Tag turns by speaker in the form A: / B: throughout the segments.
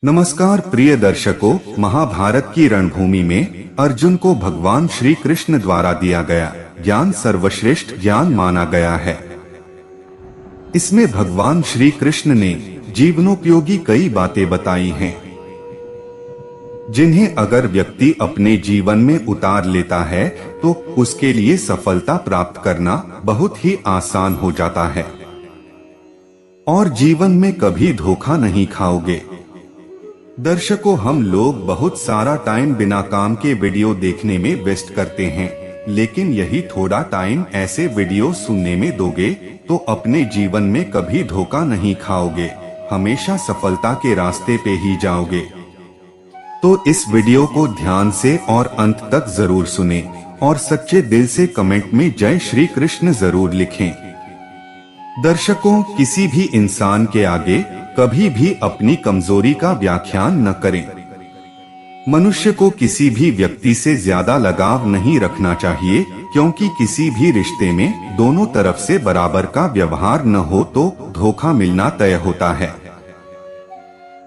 A: नमस्कार प्रिय दर्शकों, महाभारत की रणभूमि में अर्जुन को भगवान श्री कृष्ण द्वारा दिया गया ज्ञान सर्वश्रेष्ठ ज्ञान माना गया है। इसमें भगवान श्री कृष्ण ने जीवनोपयोगी कई बातें बताई हैं, जिन्हें अगर व्यक्ति अपने जीवन में उतार लेता है तो उसके लिए सफलता प्राप्त करना बहुत ही आसान हो जाता है और जीवन में कभी धोखा नहीं खाओगे। दर्शकों, हम लोग बहुत सारा टाइम बिना काम के वीडियो देखने में वेस्ट करते हैं, लेकिन यही थोड़ा टाइम ऐसे वीडियो सुनने में दोगे तो अपने जीवन में कभी धोखा नहीं खाओगे, हमेशा सफलता के रास्ते पे ही जाओगे। तो इस वीडियो को ध्यान से और अंत तक जरूर सुने और सच्चे दिल से कमेंट में जय श्री कृष्ण जरूर लिखें। दर्शकों, किसी भी इंसान के आगे कभी भी अपनी कमजोरी का व्याख्यान न करें। मनुष्य को किसी भी व्यक्ति से ज्यादा लगाव नहीं रखना चाहिए, क्योंकि किसी भी रिश्ते में दोनों तरफ से बराबर का व्यवहार न हो तो धोखा मिलना तय होता है।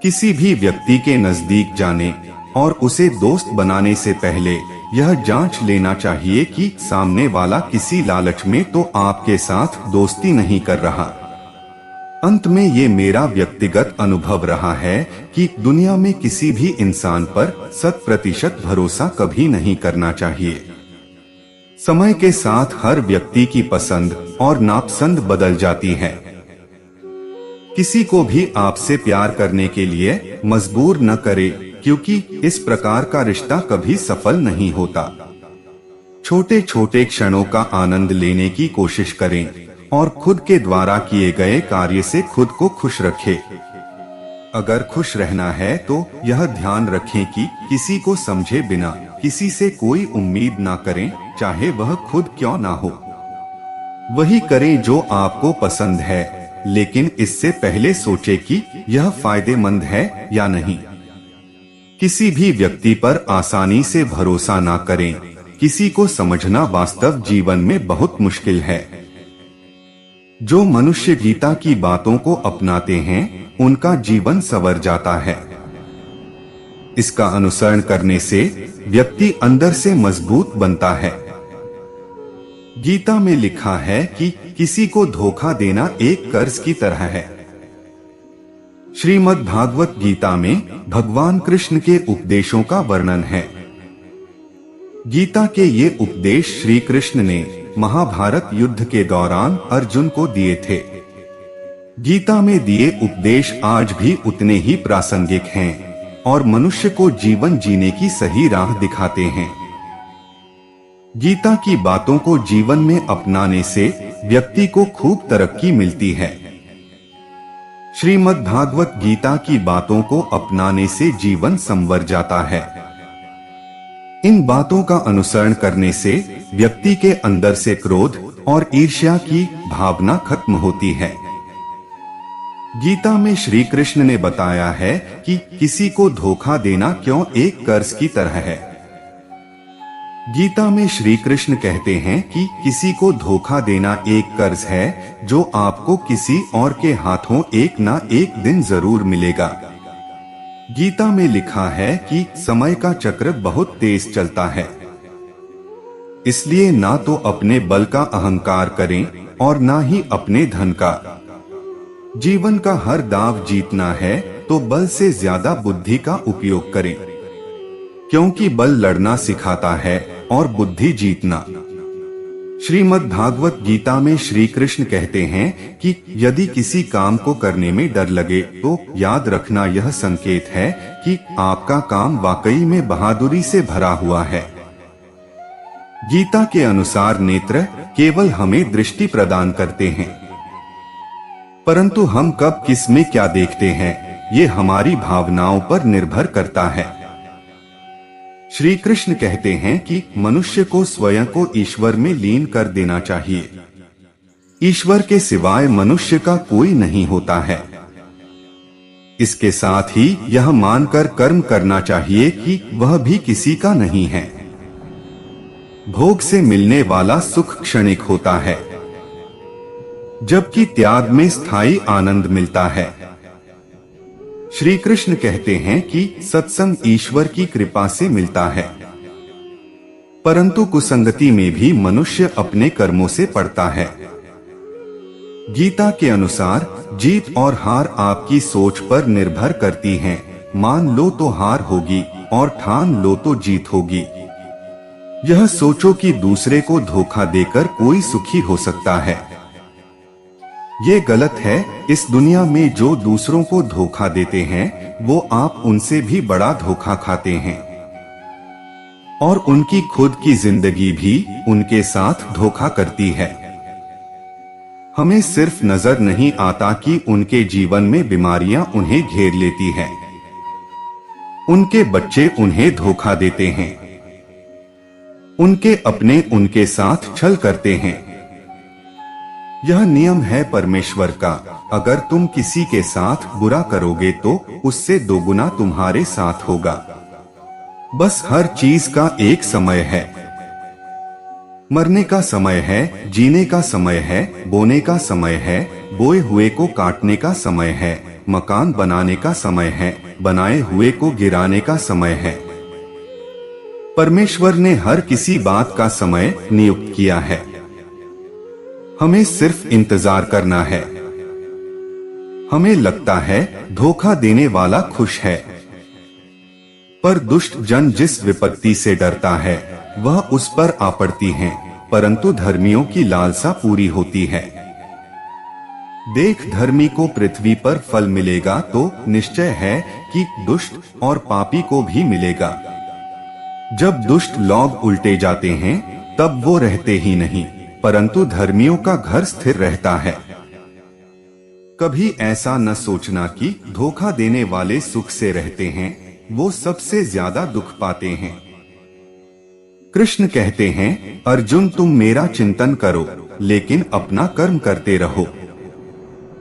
A: किसी भी व्यक्ति के नजदीक जाने और उसे दोस्त बनाने से पहले यह जांच लेना चाहिए कि सामने वाला किसी लालच में तो आपके साथ दोस्ती नहीं कर रहा। अंत में ये मेरा व्यक्तिगत अनुभव रहा है कि दुनिया में किसी भी इंसान पर 100% भरोसा कभी नहीं करना चाहिए। समय के साथ हर व्यक्ति की पसंद और नापसंद बदल जाती है। किसी को भी आपसे प्यार करने के लिए मजबूर न करें, क्योंकि इस प्रकार का रिश्ता कभी सफल नहीं होता। छोटे छोटे क्षणों का आनंद लेने की कोशिश करें और खुद के द्वारा किए गए कार्य से खुद को खुश रखें। अगर खुश रहना है तो यह ध्यान रखें कि किसी को समझे बिना किसी से कोई उम्मीद ना करें, चाहे वह खुद क्यों ना हो। वही करें जो आपको पसंद है, लेकिन इससे पहले सोचें कि यह फायदेमंद है या नहीं। किसी भी व्यक्ति पर आसानी से भरोसा ना करें। किसी को समझना वास्तव जीवन में बहुत मुश्किल है। जो मनुष्य गीता की बातों को अपनाते हैं उनका जीवन संवर जाता है। इसका अनुसरण करने से व्यक्ति अंदर से मजबूत बनता है। गीता में लिखा है कि किसी को धोखा देना एक कर्ज की तरह है। श्रीमद् भागवत गीता में भगवान कृष्ण के उपदेशों का वर्णन है। गीता के ये उपदेश श्री कृष्ण ने महाभारत युद्ध के दौरान अर्जुन को दिए थे। गीता में दिए उपदेश आज भी उतने ही प्रासंगिक हैं और मनुष्य को जीवन जीने की सही राह दिखाते हैं। गीता की बातों को जीवन में अपनाने से व्यक्ति को खूब तरक्की मिलती है। श्रीमद् भागवत गीता की बातों को अपनाने से जीवन संवर जाता है। इन बातों का अनुसरण करने से व्यक्ति के अंदर से क्रोध और ईर्ष्या की भावना खत्म होती है। गीता में श्री कृष्ण ने बताया है कि किसी को धोखा देना क्यों एक कर्ज की तरह है। गीता में श्री कृष्ण कहते हैं कि किसी को धोखा देना एक कर्ज है जो आपको किसी और के हाथों एक ना एक दिन जरूर मिलेगा। गीता में लिखा है कि समय का चक्र बहुत तेज चलता है, इसलिए ना तो अपने बल का अहंकार करें और ना ही अपने धन का। जीवन का हर दांव जीतना है तो बल से ज्यादा बुद्धि का उपयोग करें, क्योंकि बल लड़ना सिखाता है और बुद्धि जीतना। श्रीमद् भागवत गीता में श्री कृष्ण कहते हैं कि यदि किसी काम को करने में डर लगे तो याद रखना यह संकेत है कि आपका काम वाकई में बहादुरी से भरा हुआ है। गीता के अनुसार नेत्र केवल हमें दृष्टि प्रदान करते हैं, परंतु हम कब किस में क्या देखते हैं ये हमारी भावनाओं पर निर्भर करता है। श्री कृष्ण कहते हैं कि मनुष्य को स्वयं को ईश्वर में लीन कर देना चाहिए। ईश्वर के सिवाय मनुष्य का कोई नहीं होता है। इसके साथ ही यह मानकर कर्म करना चाहिए कि वह भी किसी का नहीं है। भोग से मिलने वाला सुख क्षणिक होता है, जबकि त्याग में स्थायी आनंद मिलता है। श्री कृष्ण कहते हैं कि सत्संग ईश्वर की कृपा से मिलता है, परंतु कुसंगति में भी मनुष्य अपने कर्मों से पड़ता है। गीता के अनुसार जीत और हार आपकी सोच पर निर्भर करती हैं। मान लो तो हार होगी और ठान लो तो जीत होगी। यह सोचो कि दूसरे को धोखा देकर कोई सुखी हो सकता है। ये गलत है। इस दुनिया में जो दूसरों को धोखा देते हैं वो आप उनसे भी बड़ा धोखा खाते हैं, और उनकी खुद की जिंदगी भी उनके साथ धोखा करती है। हमें सिर्फ नजर नहीं आता कि उनके जीवन में बीमारियां उन्हें घेर लेती हैं। उनके बच्चे उन्हें धोखा देते हैं, उनके अपने उनके साथ छल करते हैं। यह नियम है परमेश्वर का। अगर तुम किसी के साथ बुरा करोगे तो उससे दोगुना तुम्हारे साथ होगा। बस हर चीज का एक समय है। मरने का समय है, जीने का समय है, बोने का समय है, बोए हुए को काटने का समय है, मकान बनाने का समय है, बनाए हुए को गिराने का समय है। परमेश्वर ने हर किसी बात का समय नियुक्त किया है। हमें सिर्फ इंतजार करना है। हमें लगता है धोखा देने वाला खुश है, पर दुष्ट जन जिस विपत्ति से डरता है वह उस पर आ पड़ती है, परंतु धर्मियों की लालसा पूरी होती है। देख, धर्मी को पृथ्वी पर फल मिलेगा तो निश्चय है कि दुष्ट और पापी को भी मिलेगा। जब दुष्ट लोग उल्टे जाते हैं तब वो रहते ही नहीं, परंतु धर्मियों का घर स्थिर रहता है। कभी ऐसा न सोचना कि धोखा देने वाले सुख से रहते हैं, वो सबसे ज्यादा दुख पाते हैं। कृष्ण कहते हैं, अर्जुन तुम मेरा चिंतन करो लेकिन अपना कर्म करते रहो।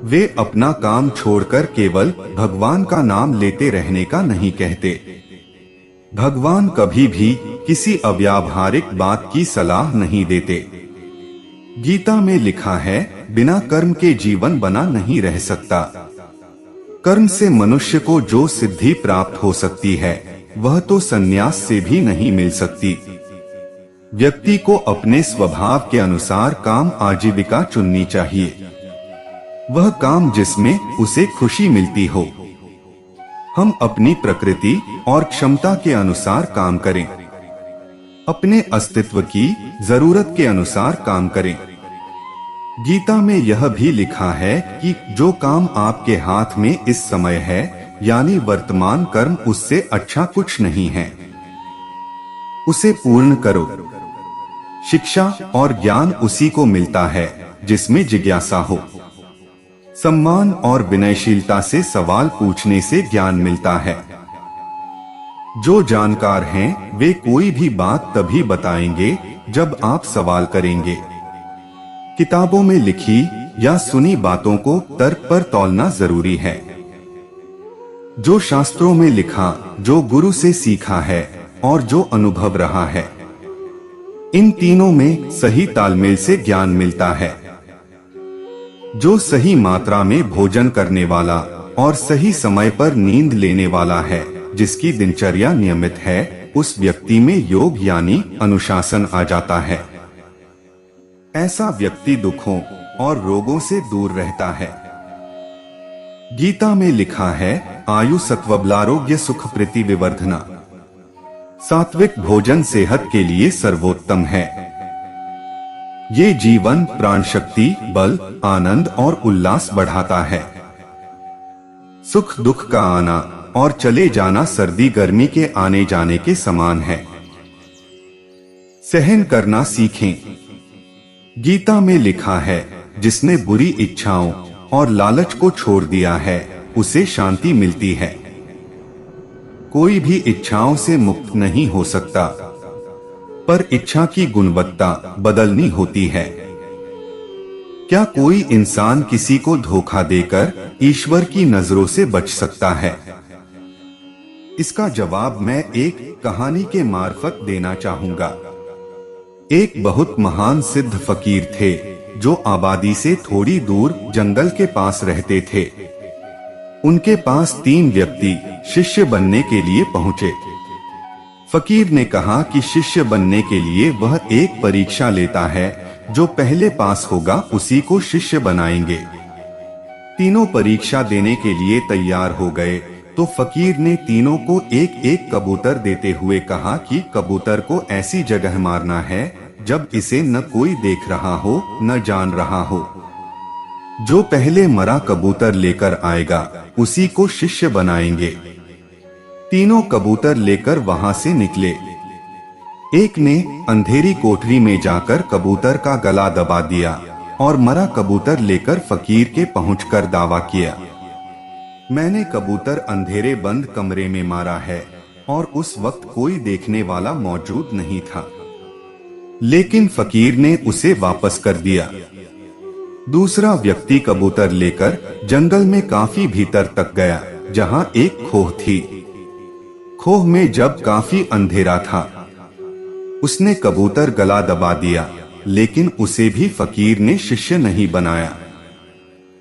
A: वे अपना काम छोड़कर केवल भगवान का नाम लेते रहने का नहीं कहते। भगवान कभी भी किसी अव्यावहारिक बात की सलाह नहीं देते। गीता में लिखा है, बिना कर्म के जीवन बना नहीं रह सकता। कर्म से मनुष्य को जो सिद्धि प्राप्त हो सकती है वह तो संन्यास से भी नहीं मिल सकती। व्यक्ति को अपने स्वभाव के अनुसार काम आजीविका चुननी चाहिए, वह काम जिसमें उसे खुशी मिलती हो। हम अपनी प्रकृति और क्षमता के अनुसार काम करें, अपने अस्तित्व की जरूरत के अनुसार काम करें। गीता में यह भी लिखा है कि जो काम आपके हाथ में इस समय है, यानी वर्तमान कर्म, उससे अच्छा कुछ नहीं है। उसे पूर्ण करो। शिक्षा और ज्ञान उसी को मिलता है जिसमें जिज्ञासा हो। सम्मान और विनयशीलता से सवाल पूछने से ज्ञान मिलता है। जो जानकार हैं वे कोई भी बात तभी बताएंगे जब आप सवाल करेंगे। किताबों में लिखी या सुनी बातों को तर्क पर तौलना जरूरी है। जो शास्त्रों में लिखा, जो गुरु से सीखा है और जो अनुभव रहा है, इन तीनों में सही तालमेल से ज्ञान मिलता है। जो सही मात्रा में भोजन करने वाला और सही समय पर नींद लेने वाला है, जिसकी दिनचर्या नियमित है, उस व्यक्ति में योग यानी अनुशासन आ जाता है। ऐसा व्यक्ति दुखों और रोगों से दूर रहता है। गीता में लिखा है, आयु सत्वबलारोग्य सुख प्रीति विवर्धना। सात्विक भोजन सेहत के लिए सर्वोत्तम है। ये जीवन, प्राण शक्ति, बल, आनंद और उल्लास बढ़ाता है। सुख दुख का आना और चले जाना सर्दी गर्मी के आने जाने के समान है। सहन करना सीखें। गीता में लिखा है, जिसने बुरी इच्छाओं और लालच को छोड़ दिया है उसे शांति मिलती है। कोई भी इच्छाओं से मुक्त नहीं हो सकता, पर इच्छा की गुणवत्ता बदलनी होती है। क्या कोई इंसान किसी को धोखा देकर ईश्वर की नजरों से बच सकता है? इसका जवाब मैं एक कहानी के मार्फत देना चाहूंगा। एक बहुत महान सिद्ध फकीर थे जो आबादी से थोड़ी दूर जंगल के पास रहते थे। उनके पास 3 व्यक्ति शिष्य बनने के लिए पहुंचे। फकीर ने कहा कि शिष्य बनने के लिए वह एक परीक्षा लेता है, जो पहले पास होगा उसी को शिष्य बनाएंगे। तीनों परीक्षा देने के लिए तैयार हो गए तो फकीर ने तीनों को एक एक कबूतर देते हुए कहा कि कबूतर को ऐसी जगह मारना है जब इसे न कोई देख रहा हो न जान रहा हो। जो पहले मरा कबूतर लेकर आएगा उसी को शिष्य बनाएंगे। तीनों कबूतर लेकर वहां से निकले। एक ने अंधेरी कोठरी में जाकर कबूतर का गला दबा दिया और मरा कबूतर लेकर फकीर के पहुंचकर दावा किया, मैंने कबूतर अंधेरे बंद कमरे में मारा है और उस वक्त कोई देखने वाला मौजूद नहीं था। लेकिन फकीर ने उसे वापस कर दिया। दूसरा व्यक्ति कबूतर लेकर जंगल में काफी भीतर तक गया, जहां एक खोह थी। खोह में जब काफी अंधेरा था, उसने कबूतर गला दबा दिया, लेकिन उसे भी फकीर ने शिष्य नहीं बनाया।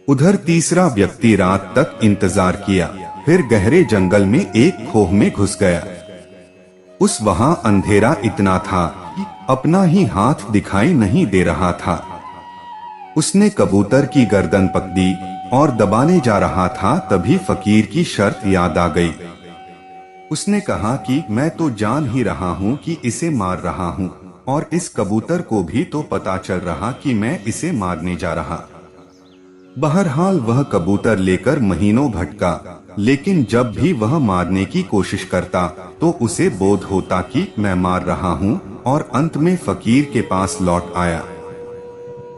A: उधर तीसरा व्यक्ति रात तक इंतजार किया, फिर गहरे जंगल में एक खोह में घुस गया। उस वहां अंधेरा इतना था कि अपना ही हाथ दिखाई नहीं दे रहा था। उसने कबूतर की गर्दन पकड़ी और दबाने जा रहा था, तभी फकीर की शर्त याद आ गई। उसने कहा कि मैं तो जान ही रहा हूँ कि इसे मार रहा हूँ, और इस कबूतर को भी तो पता चल रहा कि मैं इसे मारने जा रहा। बहरहाल वह कबूतर लेकर महीनों भटका, लेकिन जब भी वह मारने की कोशिश करता तो उसे बोध होता कि मैं मार रहा हूँ, और अंत में फकीर के पास लौट आया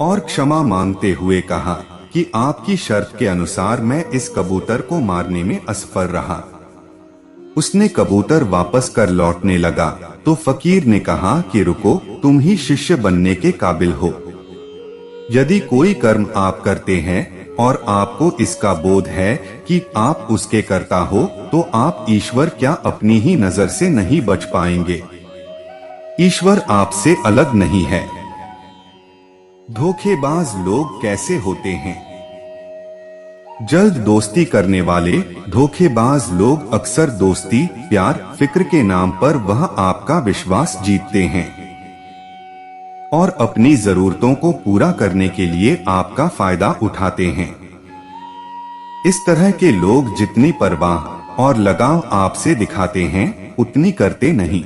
A: और क्षमा मांगते हुए कहा कि आपकी शर्त के अनुसार मैं इस कबूतर को मारने में असफल रहा। उसने कबूतर वापस कर लौटने लगा तो फकीर ने कहा कि रुको, तुम ही शिष्य बनने के काबिल हो। यदि कोई कर्म आप करते हैं और आपको इसका बोध है कि आप उसके कर्ता हो, तो आप ईश्वर क्या अपनी ही नजर से नहीं बच पाएंगे। ईश्वर आपसे अलग नहीं है। धोखेबाज लोग कैसे होते हैं? जल्द दोस्ती करने वाले धोखेबाज लोग अक्सर दोस्ती, प्यार, फिक्र के नाम पर वह आपका विश्वास जीतते हैं और अपनी जरूरतों को पूरा करने के लिए आपका फायदा उठाते हैं। इस तरह के लोग जितनी परवाह और लगाव आपसे दिखाते हैं, उतनी करते नहीं।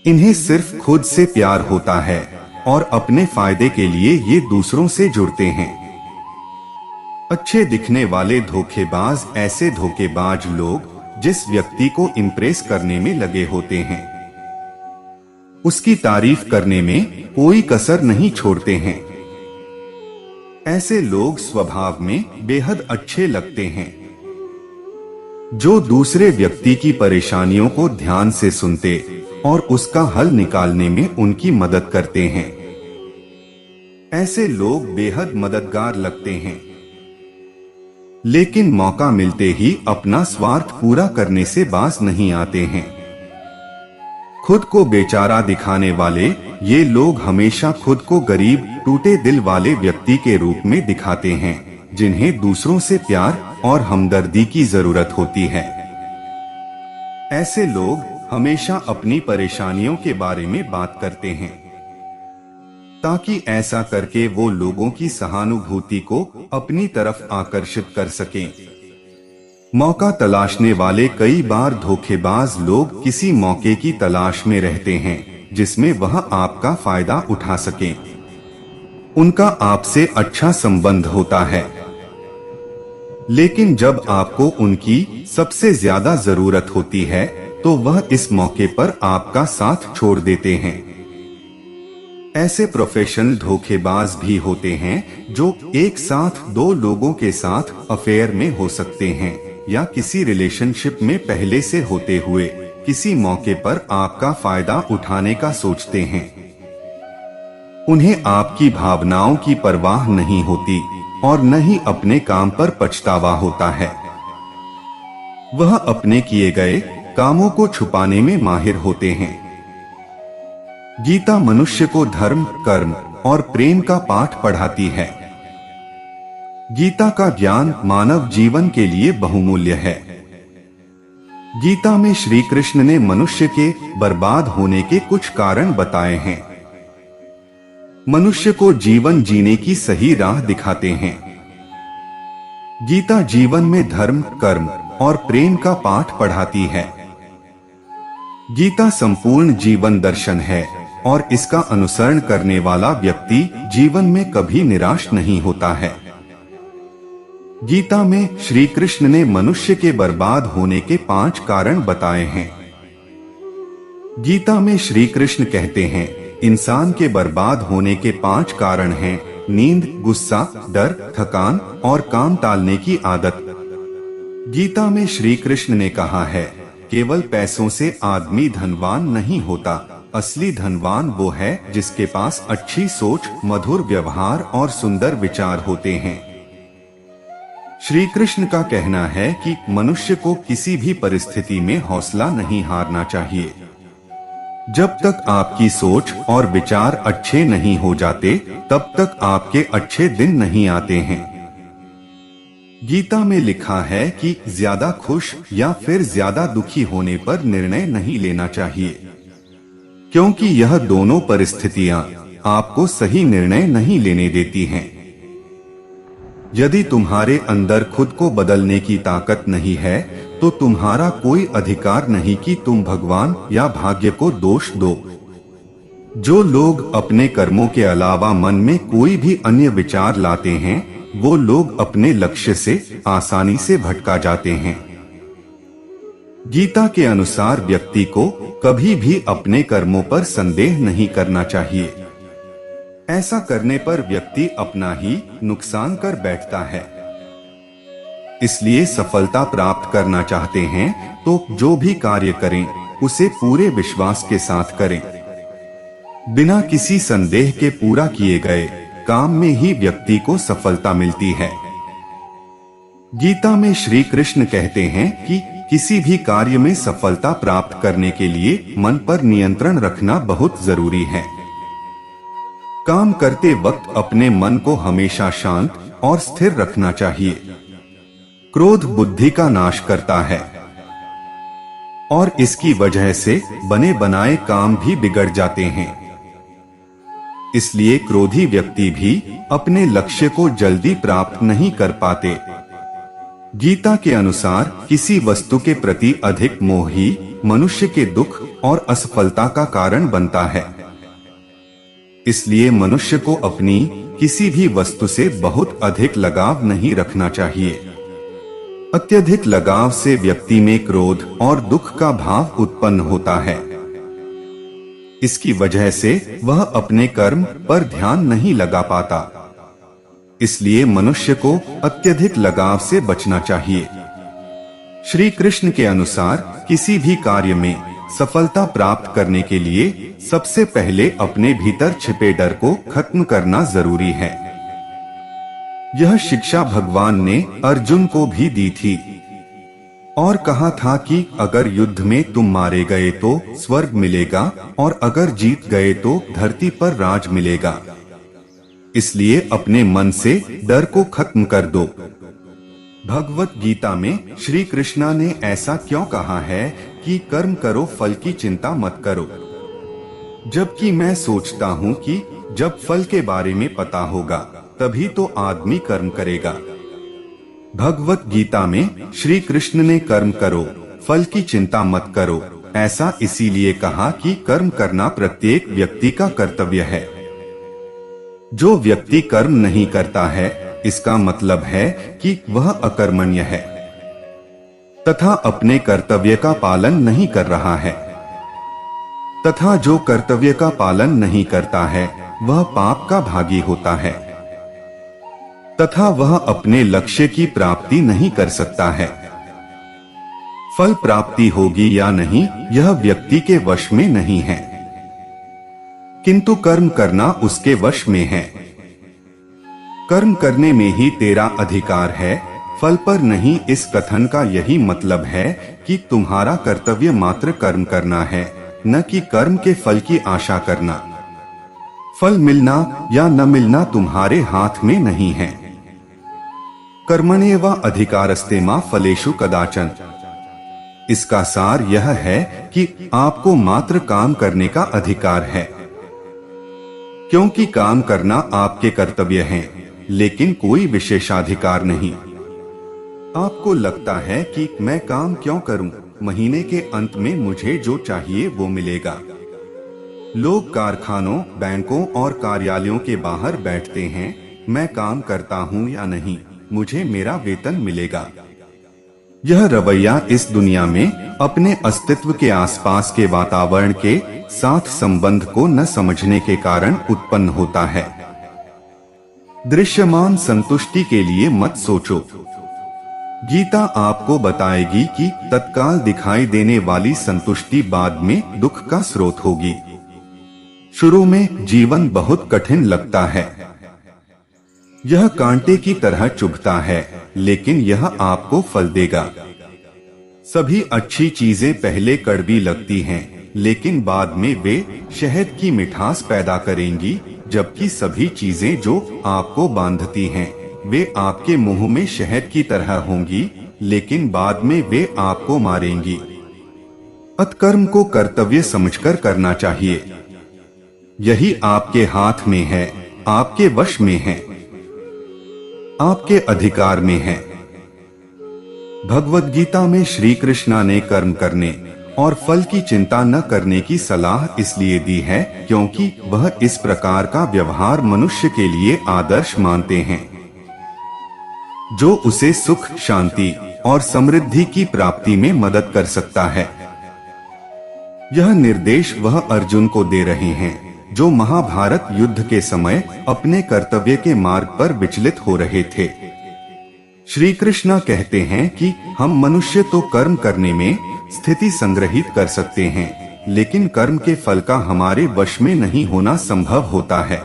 A: इन्हें सिर्फ खुद से प्यार होता है और अपने फायदे के लिए ये दूसरों से जुड़ते हैं। अच्छे दिखने वाले धोखेबाज ऐसे धोखेबाज लोग जिस व्यक्ति को इम्प्रेस करने में लगे होते हैं, उसकी तारीफ करने में कोई कसर नहीं छोड़ते हैं। ऐसे लोग स्वभाव में बेहद अच्छे लगते हैं, जो दूसरे व्यक्ति की परेशानियों को ध्यान से सुनते और उसका हल निकालने में उनकी मदद करते हैं। ऐसे लोग बेहद मददगार लगते हैं, लेकिन मौका मिलते ही अपना स्वार्थ पूरा करने से बाज नहीं आते हैं। खुद को बेचारा दिखाने वाले ये लोग हमेशा खुद को गरीब, टूटे दिल वाले व्यक्ति के रूप में दिखाते हैं, जिन्हें दूसरों से प्यार और हमदर्दी की जरूरत होती है। ऐसे लोग हमेशा अपनी परेशानियों के बारे में बात करते हैं, ताकि ऐसा करके वो लोगों की सहानुभूति को अपनी तरफ आकर्षित कर सकें। मौका तलाशने वाले कई बार धोखेबाज लोग किसी मौके की तलाश में रहते हैं जिसमें वह आपका फायदा उठा सकें। उनका आपसे अच्छा संबंध होता है, लेकिन जब आपको उनकी सबसे ज्यादा जरूरत होती है तो वह इस मौके पर आपका साथ छोड़ देते हैं। ऐसे प्रोफेशनल धोखेबाज भी होते हैं जो एक साथ दो लोगों के साथ अफेयर में हो सकते हैं या किसी रिलेशनशिप में पहले से होते हुए किसी मौके पर आपका फायदा उठाने का सोचते हैं। उन्हें आपकी भावनाओं की परवाह नहीं होती और न ही अपने काम पर पछतावा होता है। वह अपने किए गए कामों को छुपाने में माहिर होते हैं। गीता मनुष्य को धर्म, कर्म और प्रेम का पाठ पढ़ाती है। गीता का ज्ञान मानव जीवन के लिए बहुमूल्य है। गीता में श्री कृष्ण ने मनुष्य के बर्बाद होने के कुछ कारण बताए हैं। मनुष्य को जीवन जीने की सही राह दिखाते हैं। गीता जीवन में धर्म, कर्म और प्रेम का पाठ पढ़ाती है। गीता संपूर्ण जीवन दर्शन है और इसका अनुसरण करने वाला व्यक्ति जीवन में कभी निराश नहीं होता है। गीता में श्री कृष्ण ने मनुष्य के बर्बाद होने के 5 कारण बताए हैं। गीता में श्री कृष्ण कहते हैं, इंसान के बर्बाद होने के 5 कारण हैं: नींद, गुस्सा, डर, थकान और काम टालने की आदत। गीता में श्री कृष्ण ने कहा है, केवल पैसों से आदमी धनवान नहीं होता, असली धनवान वो है जिसके पास अच्छी सोच, मधुर व्यवहार और सुंदर विचार होते हैं। श्री कृष्ण का कहना है कि मनुष्य को किसी भी परिस्थिति में हौसला नहीं हारना चाहिए। जब तक आपकी सोच और विचार अच्छे नहीं हो जाते, तब तक आपके अच्छे दिन नहीं आते हैं। गीता में लिखा है कि ज्यादा खुश या फिर ज्यादा दुखी होने पर निर्णय नहीं लेना चाहिए, क्योंकि यह दोनों परिस्थितियां आपको सही निर्णय नहीं लेने देती हैं। यदि तुम्हारे अंदर खुद को बदलने की ताकत नहीं है, तो तुम्हारा कोई अधिकार नहीं कि तुम भगवान या भाग्य को दोष दो। जो लोग अपने कर्मों के अलावा मन में कोई भी अन्य विचार लाते हैं, वो लोग अपने लक्ष्य से आसानी से भटका जाते हैं। गीता के अनुसार व्यक्ति को कभी भी अपने कर्मों पर संदेह नहीं करना चाहिए। ऐसा करने पर व्यक्ति अपना ही नुकसान कर बैठता है। इसलिए सफलता प्राप्त करना चाहते हैं तो जो भी कार्य करें उसे पूरे विश्वास के साथ करें। बिना किसी संदेह के पूरा किए गए काम में ही व्यक्ति को सफलता मिलती है। गीता में श्री कृष्ण कहते हैं कि किसी भी कार्य में सफलता प्राप्त करने के लिए मन पर नियंत्रण रखना बहुत जरूरी है। काम करते वक्त अपने मन को हमेशा शांत और स्थिर रखना चाहिए। क्रोध बुद्धि का नाश करता है और इसकी वजह से बने बनाए काम भी बिगड़ जाते हैं। इसलिए क्रोधी व्यक्ति भी अपने लक्ष्य को जल्दी प्राप्त नहीं कर पाते। गीता के अनुसार किसी वस्तु के प्रति अधिक मोह ही मनुष्य के दुख और असफलता का कारण बनता है। इसलिए मनुष्य को अपनी किसी भी वस्तु से बहुत अधिक लगाव नहीं रखना चाहिए। अत्यधिक लगाव से व्यक्ति में क्रोध और दुख का भाव उत्पन्न होता है। इसकी वजह से वह अपने कर्म पर ध्यान नहीं लगा पाता। इसलिए मनुष्य को अत्यधिक लगाव से बचना चाहिए। श्री कृष्ण के अनुसार किसी भी कार्य में सफलता प्राप्त करने के लिए सबसे पहले अपने भीतर छिपे डर को खत्म करना जरूरी है। यह शिक्षा भगवान ने अर्जुन को भी दी थी और कहा था कि अगर युद्ध में तुम मारे गए तो स्वर्ग मिलेगा और अगर जीत गए तो धरती पर राज मिलेगा। इसलिए अपने मन से डर को खत्म कर दो। भगवत गीता में श्री कृष्णा ने ऐसा क्यों कहा है कि कर्म करो, फल की चिंता मत करो, जबकि मैं सोचता हूँ कि जब फल के बारे में पता होगा तभी तो आदमी कर्म करेगा। भगवत गीता में श्री कृष्ण ने कर्म करो, फल की चिंता मत करो ऐसा इसीलिए कहा कि कर्म करना प्रत्येक व्यक्ति का कर्तव्य है। जो व्यक्ति कर्म नहीं करता है, इसका मतलब है कि वह अकर्मण्य है तथा अपने कर्तव्य का पालन नहीं कर रहा है, तथा जो कर्तव्य का पालन नहीं करता है वह पाप का भागी होता है, तथा वह अपने लक्ष्य की प्राप्ति नहीं कर सकता है। फल प्राप्ति होगी या नहीं यह व्यक्ति के वश में नहीं है, किंतु कर्म करना उसके वश में है। कर्म करने में ही तेरा अधिकार है, फल पर नहीं। इस कथन का यही मतलब है कि तुम्हारा कर्तव्य मात्र कर्म करना है, न कि कर्म के फल की आशा करना। फल मिलना या न मिलना तुम्हारे हाथ में नहीं है। कर्मण्येव अधिकारस्ते मा फलेषु कदाचन। इसका सार यह है कि आपको मात्र काम करने का अधिकार है, क्योंकि काम करना आपके कर्तव्य हैं, लेकिन कोई विशेषाधिकार नहीं। आपको लगता है कि मैं काम क्यों करूं, महीने के अंत में मुझे जो चाहिए वो मिलेगा। लोग कारखानों, बैंकों और कार्यालयों के बाहर बैठते हैं, मैं काम करता हूं या नहीं, मुझे मेरा वेतन मिलेगा। यह रवैया इस दुनिया में अपने अस्तित्व के आसपास के वातावरण के साथ संबंध को न समझने के कारण उत्पन्न होता है। दृश्यमान संतुष्टि के लिए मत सोचो। गीता आपको बताएगी कि तत्काल दिखाई देने वाली संतुष्टि बाद में दुख का स्रोत होगी। शुरू में जीवन बहुत कठिन लगता है, यह कांटे की तरह चुभता है, लेकिन यह आपको फल देगा। सभी अच्छी चीजें पहले कड़वी लगती हैं, लेकिन बाद में वे शहद की मिठास पैदा करेंगी, जबकि सभी चीजें जो आपको बांधती हैं, वे आपके मुंह में शहद की तरह होंगी, लेकिन बाद में वे आपको मारेंगी। अतकर्म को कर्तव्य समझकर करना चाहिए। यही आपके हाथ में है, आपके वश में है, आपके अधिकार में है। भगवद गीता में श्री कृष्णा ने कर्म करने और फल की चिंता न करने की सलाह इसलिए दी है क्योंकि वह इस प्रकार का व्यवहार मनुष्य के लिए आदर्श मानते हैं, जो उसे सुख, शांति और समृद्धि की प्राप्ति में मदद कर सकता है। यह निर्देश वह अर्जुन को दे रहे हैं जो महाभारत युद्ध के समय अपने कर्तव्य के मार्ग पर विचलित हो रहे थे। श्री कृष्ण कहते हैं कि हम मनुष्य तो कर्म करने में स्थिति संग्रहित कर सकते हैं, लेकिन कर्म के फल का हमारे वश में नहीं होना संभव होता है।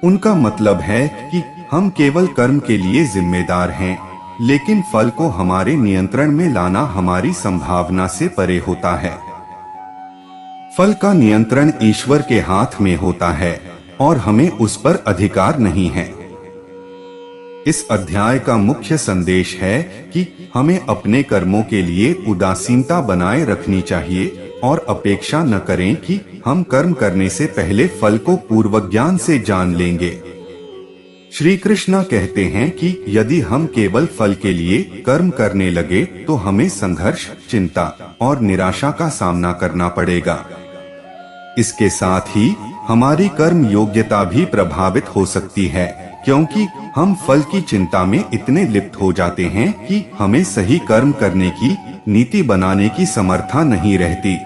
A: उनका मतलब है कि हम केवल कर्म के लिए जिम्मेदार हैं, लेकिन फल को हमारे नियंत्रण में लाना हमारी संभावना से परे होता है। फल का नियंत्रण ईश्वर के हाथ में होता है और हमें उस पर अधिकार नहीं है। इस अध्याय का मुख्य संदेश है कि हमें अपने कर्मों के लिए उदासीनता बनाए रखनी चाहिए और अपेक्षा न करें कि हम कर्म करने से पहले फल को पूर्वज्ञान से जान लेंगे। श्री कृष्ण कहते हैं कि यदि हम केवल फल के लिए कर्म करने लगे तो हमें संघर्ष, चिंता और निराशा का सामना करना पड़ेगा। इसके साथ ही हमारी कर्म योग्यता भी प्रभावित हो सकती है, क्योंकि हम फल की चिंता में इतने लिप्त हो जाते हैं कि हमें सही कर्म करने की नीति बनाने की समर्था नहीं रहती।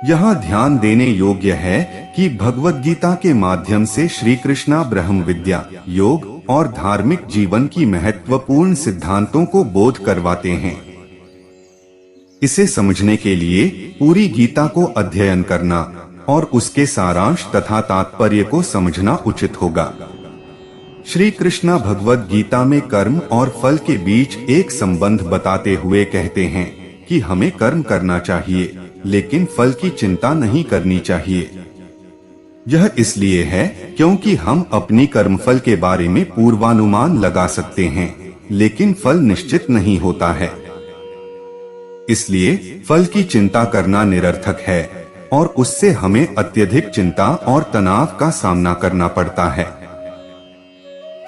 A: यहाँ ध्यान देने योग्य है कि भगवद गीता के माध्यम से श्री कृष्णा ब्रह्म विद्या, योग और धार्मिक जीवन की महत्वपूर्ण सिद्धांतों को बोध करवाते हैं। इसे समझने के लिए पूरी गीता को अध्ययन करना और उसके सारांश तथा तात्पर्य को समझना उचित होगा। श्री कृष्णा भगवद गीता में कर्म और फल के बीच एक संबंध बताते हुए कहते हैं कि हमें कर्म करना चाहिए, लेकिन फल की चिंता नहीं करनी चाहिए। यह इसलिए है क्योंकि हम अपनी कर्मफल के बारे में पूर्वानुमान लगा सकते हैं, लेकिन फल निश्चित नहीं होता है। इसलिए फल की चिंता करना निरर्थक है और उससे हमें अत्यधिक चिंता और तनाव का सामना करना पड़ता है।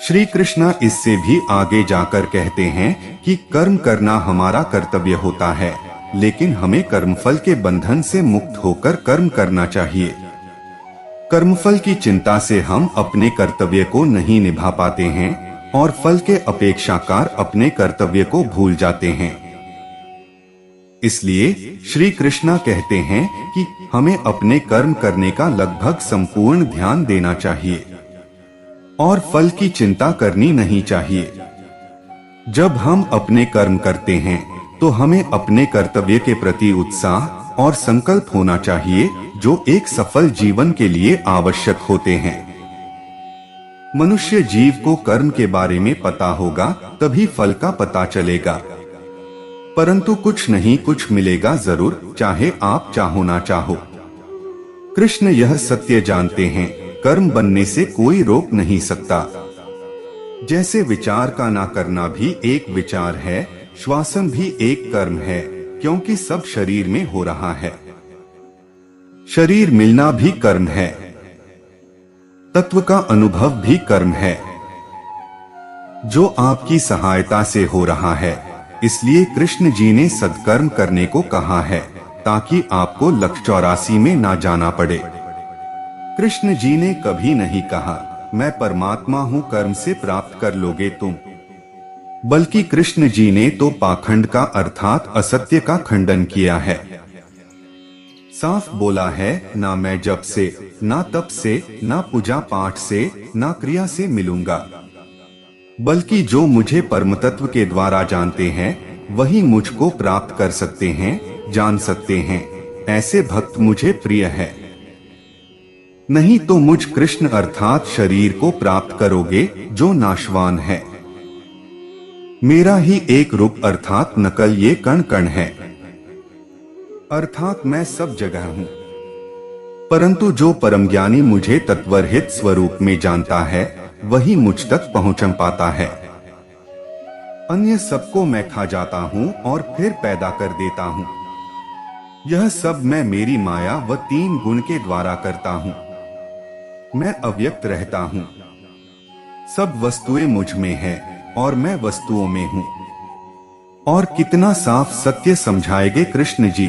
A: श्री कृष्ण इससे भी आगे जाकर कहते हैं कि कर्म करना हमारा कर्तव्य होता है, लेकिन हमें कर्मफल के बंधन से मुक्त होकर कर्म करना चाहिए। कर्मफल की चिंता से हम अपने कर्तव्य को नहीं निभा पाते हैं और फल के अपेक्षाकार अपने कर्तव्य को भूल जाते हैं। इसलिए श्री कृष्ण कहते हैं कि हमें अपने कर्म करने का लगभग संपूर्ण ध्यान देना चाहिए और फल की चिंता करनी नहीं चाहिए। जब हम अपने कर्म करते हैं तो हमें अपने कर्तव्य के प्रति उत्साह और संकल्प होना चाहिए, जो एक सफल जीवन के लिए आवश्यक होते हैं। मनुष्य जीव को कर्म के बारे में पता होगा तभी फल का पता चलेगा, परंतु कुछ नहीं कुछ मिलेगा जरूर, चाहे आप चाहो ना चाहो। कृष्ण यह सत्य जानते हैं, कर्म बनने से कोई रोक नहीं सकता। जैसे विचार का ना करना भी एक विचार है, श्वासन भी एक कर्म है, क्योंकि सब शरीर में हो रहा है। शरीर मिलना भी कर्म है, तत्व का अनुभव भी कर्म है, जो आपकी सहायता से हो रहा है। इसलिए कृष्ण जी ने सत्कर्म करने को कहा है, ताकि आपको लक्ष्य 84 में ना जाना पड़े। कृष्ण जी ने कभी नहीं कहा मैं परमात्मा हूं, कर्म से प्राप्त कर लोगे तुम। बल्कि कृष्ण जी ने तो पाखंड का अर्थात असत्य का खंडन किया है। साफ बोला है, ना मैं जप से, ना तप से, ना पूजा पाठ से, ना क्रिया से मिलूंगा, बल्कि जो मुझे परम तत्व के द्वारा जानते हैं वही मुझको प्राप्त कर सकते हैं, जान सकते हैं। ऐसे भक्त मुझे प्रिय है। नहीं तो मुझ कृष्ण अर्थात शरीर को प्राप्त करोगे जो नाशवान है। मेरा ही एक रूप अर्थात नकल ये कण कण है, अर्थात मैं सब जगह हूँ। परंतु जो परम ज्ञानी मुझे तत्वरहित स्वरूप में जानता है वही मुझ तक पहुँच पाता है। अन्य सबको मैं खा जाता हूँ और फिर पैदा कर देता हूँ। यह सब मैं मेरी माया व 3 गुण के द्वारा करता हूँ। मैं अव्यक्त रहता हूँ। सब वस्तुएं मुझ में हैं और मैं वस्तुओं में हूँ। और कितना साफ सत्य समझाएंगे कृष्ण जी।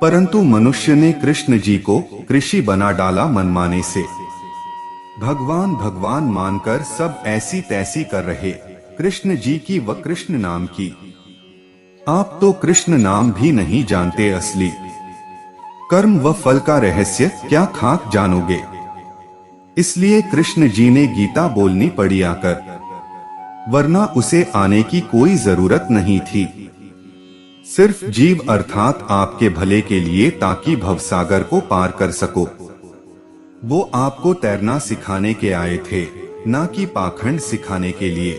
A: परंतु मनुष्य ने कृष्ण जी को कृषि बना डाला मनमाने से। भगवान भगवान मानकर सब ऐसी तैसी कर रहे, कृष्ण जी की व कृष्ण नाम की। आप तो कृष्ण नाम भी नहीं जानते असली। कर्म व फल का रहस्य क्या खाक जानोगे। इसलिए कृष्ण जी ने गीता बोलनी पड़ी आकर, वरना उसे आने की कोई जरूरत नहीं थी। सिर्फ जीव अर्थात आपके भले के लिए, ताकि भवसागर को पार कर सको। वो आपको तैरना सिखाने के आए थे, ना कि पाखंड सिखाने के लिए।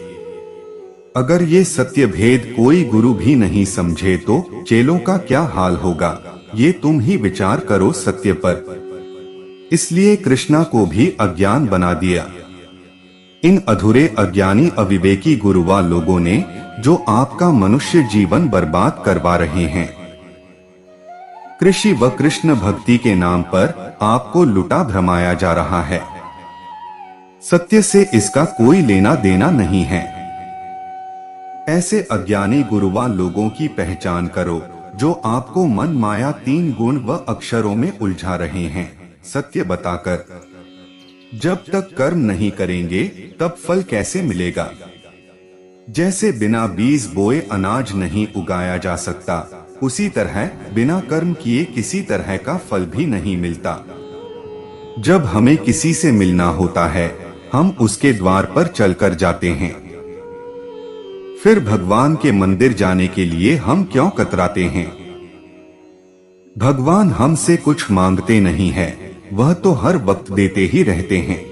A: अगर ये सत्य भेद कोई गुरु भी नहीं समझे तो चेलों का क्या हाल होगा, ये तुम ही विचार करो सत्य पर। इसलिए कृष्णा को भी अज्ञान बना दिया। इन अधूरे अज्ञानी अविवेकी गुरुवा लोगों ने जो आपका मनुष्य जीवन बर्बाद करवा रहे हैं। कृषि व कृष्ण भक्ति के नाम पर आपको लुटा भ्रमाया जा रहा है। सत्य से इसका कोई लेना देना नहीं है। ऐसे अज्ञानी गुरुवान लोगों की पहचान करो जो आपको मन माया 3 गुण व अक्षरों में उलझा रहे हैं, सत्य बताकर। जब तक कर्म नहीं करेंगे तब फल कैसे मिलेगा। जैसे बिना बीज बोए अनाज नहीं उगाया जा सकता, उसी तरह बिना कर्म किए किसी तरह का फल भी नहीं मिलता। जब हमें किसी से मिलना होता है हम उसके द्वार पर चलकर जाते हैं। फिर भगवान के मंदिर जाने के लिए हम क्यों कतराते हैं। भगवान हमसे कुछ मांगते नहीं है, वह तो हर वक्त देते ही रहते हैं।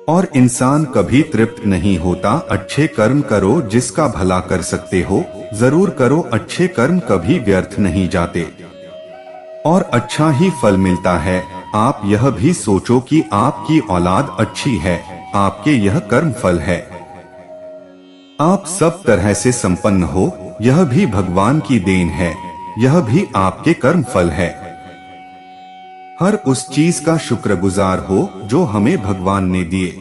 A: और इंसान कभी तृप्त नहीं होता। अच्छे कर्म करो, जिसका भला कर सकते हो जरूर करो। अच्छे कर्म कभी व्यर्थ नहीं जाते और अच्छा ही फल मिलता है। आप यह भी सोचो कि आपकी औलाद अच्छी है, आपके यह कर्म फल है। आप सब तरह से संपन्न हो, यह भी भगवान की देन है, यह भी आपके कर्म फल है। हर उस चीज का शुक्रगुजार हो जो हमें भगवान ने दिए।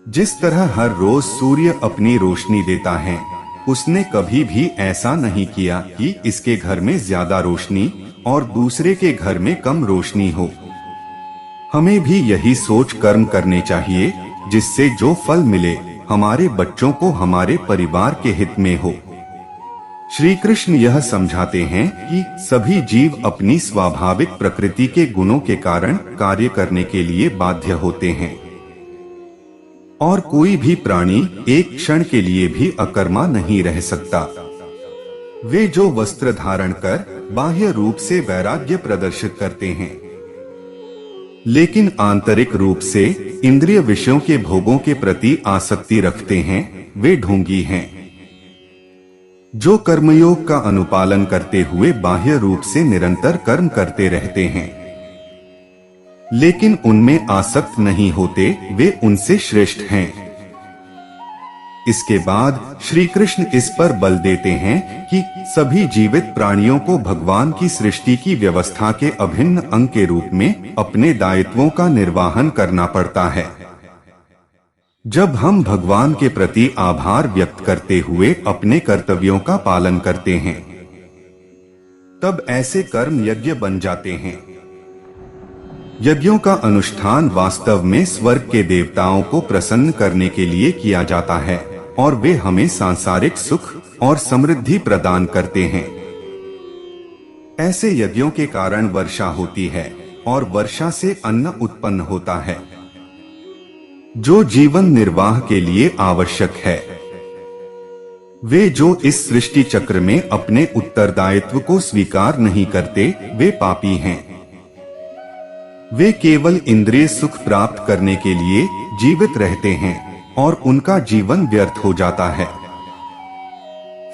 A: जिस तरह हर रोज सूर्य अपनी रोशनी देता है, उसने कभी भी ऐसा नहीं किया कि इसके घर में ज्यादा रोशनी और दूसरे के घर में कम रोशनी हो। हमें भी यही सोच कर्म करने चाहिए, जिससे जो फल मिले हमारे बच्चों को हमारे परिवार के हित में हो। श्री कृष्ण यह समझाते हैं कि सभी जीव अपनी स्वाभाविक प्रकृति के गुणों के कारण कार्य करने के लिए बाध्य होते हैं और कोई भी प्राणी एक क्षण के लिए भी अकर्मा नहीं रह सकता। वे जो वस्त्र धारण कर बाह्य रूप से वैराग्य प्रदर्शित करते हैं, लेकिन आंतरिक रूप से इंद्रिय विषयों के भोगों के प्रति आसक्ति रखते हैं, वे ढोंगी हैं। जो कर्मयोग का अनुपालन करते हुए बाह्य रूप से निरंतर कर्म करते रहते हैं, लेकिन उनमें आसक्त नहीं होते, वे उनसे श्रेष्ठ हैं। इसके बाद श्री कृष्ण इस पर बल देते हैं कि सभी जीवित प्राणियों को भगवान की सृष्टि की व्यवस्था के अभिन्न अंग के रूप में अपने दायित्वों का निर्वहन करना पड़ता है। जब हम भगवान के प्रति आभार व्यक्त करते हुए अपने कर्तव्यों का पालन करते हैं, तब ऐसे कर्म यज्ञ बन जाते हैं। यज्ञों का अनुष्ठान वास्तव में स्वर्ग के देवताओं को प्रसन्न करने के लिए किया जाता है और वे हमें सांसारिक सुख और समृद्धि प्रदान करते हैं। ऐसे यज्ञों के कारण वर्षा होती है और वर्षा से अन्न उत्पन्न होता है, जो जीवन निर्वाह के लिए आवश्यक है। वे जो इस सृष्टि चक्र में अपने उत्तरदायित्व को स्वीकार नहीं करते, वे पापी हैं। वे केवल इंद्रिय सुख प्राप्त करने के लिए जीवित रहते हैं और उनका जीवन व्यर्थ हो जाता है।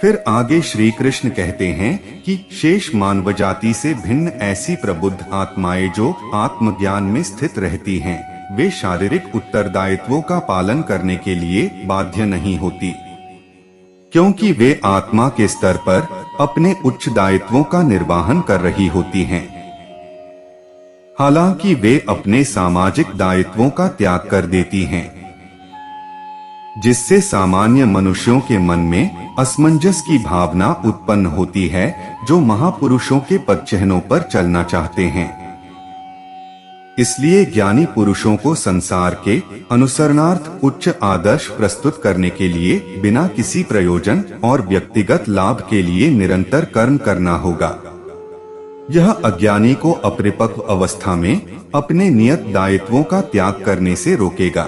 A: फिर आगे श्री कृष्ण कहते हैं कि शेष मानव जाति से भिन्न ऐसी प्रबुद्ध आत्माएं जो आत्मज्ञान में स्थित रहती हैं, वे शारीरिक उत्तरदायित्वों का पालन करने के लिए बाध्य नहीं होती, क्योंकि वे आत्मा के स्तर पर अपने उच्च दायित्वों का निर्वहन कर रही होती हैं। हालांकि वे अपने सामाजिक दायित्वों का त्याग कर देती हैं, जिससे सामान्य मनुष्यों के मन में असमंजस की भावना उत्पन्न होती है, जो महापुरुषों के पदचिह्नों पर चलना चाहते हैं। इसलिए ज्ञानी पुरुषों को संसार के अनुसरणार्थ उच्च आदर्श प्रस्तुत करने के लिए बिना किसी प्रयोजन और व्यक्तिगत लाभ के लिए निरंतर कर्म करना होगा। यह अज्ञानी को अपरिपक्व अवस्था में अपने नियत दायित्वों का त्याग करने से रोकेगा।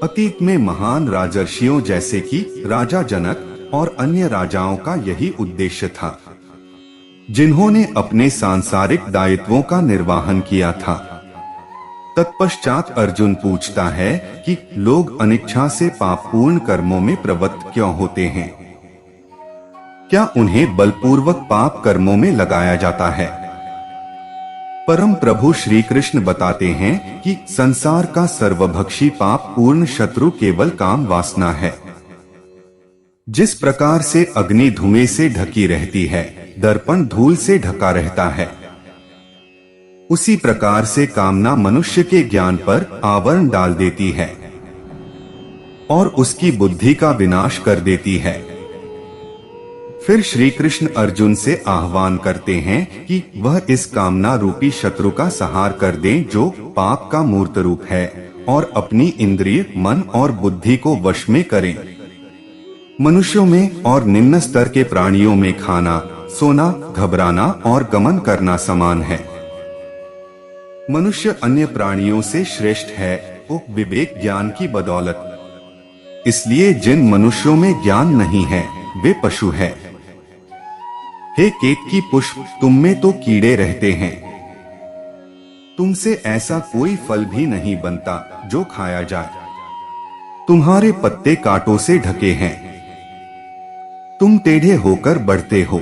A: अतीत में महान राजर्षियों जैसे कि राजा जनक और अन्य राजाओं का यही उद्देश्य था, जिन्होंने अपने सांसारिक दायित्वों का निर्वहन किया था। तत्पश्चात अर्जुन पूछता है कि लोग अनिच्छा से पापपूर्ण कर्मों में प्रवृत्त क्यों होते हैं? क्या उन्हें बलपूर्वक पाप कर्मों में लगाया जाता है? परम प्रभु श्री कृष्ण बताते हैं कि संसार का सर्वभक्षी पाप पूर्ण शत्रु केवल काम वासना है। जिस प्रकार से अग्नि धुएं से ढकी रहती है, दर्पण धूल से ढका रहता है, उसी प्रकार से कामना मनुष्य के ज्ञान पर आवरण डाल देती है और उसकी बुद्धि का विनाश कर देती है। फिर श्री कृष्ण अर्जुन से आह्वान करते हैं कि वह इस कामना रूपी शत्रु का संहार कर दें, जो पाप का मूर्त रूप है, और अपनी इंद्रिय, मन और बुद्धि को वश में करें। मनुष्यों में और निम्न स्तर के प्राणियों में खाना, सोना, घबराना और गमन करना समान है। मनुष्य अन्य प्राणियों से श्रेष्ठ है वो विवेक ज्ञान की बदौलत। इसलिए जिन मनुष्यों में ज्ञान नहीं है, वे पशु है। हे केतकी पुष्प, तुम में तो कीड़े रहते हैं। तुमसे ऐसा कोई फल भी नहीं बनता जो खाया जाए। तुम्हारे पत्ते कांटों से ढके हैं। तुम टेढ़े होकर बढ़ते हो,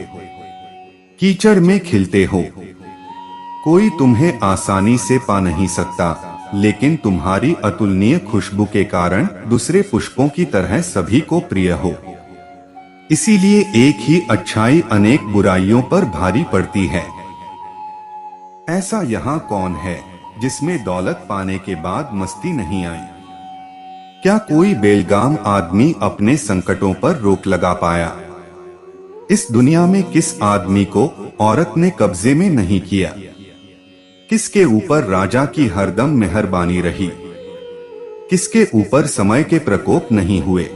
A: कीचड़ में खिलते हो। कोई तुम्हें आसानी से पा नहीं सकता, लेकिन तुम्हारी अतुलनीय खुशबू के कारण दूसरे पुष्पों की तरह सभी को प्रिय हो। इसीलिए एक ही अच्छाई अनेक बुराइयों पर भारी पड़ती है। ऐसा यहाँ कौन है जिसमें दौलत पाने के बाद मस्ती नहीं आई? क्या कोई बेलगाम आदमी अपने संकटों पर रोक लगा पाया? इस दुनिया में किस आदमी को औरत ने कब्जे में नहीं किया? किसके ऊपर राजा की हरदम मेहरबानी रही? किसके ऊपर समय के प्रकोप नहीं हुए?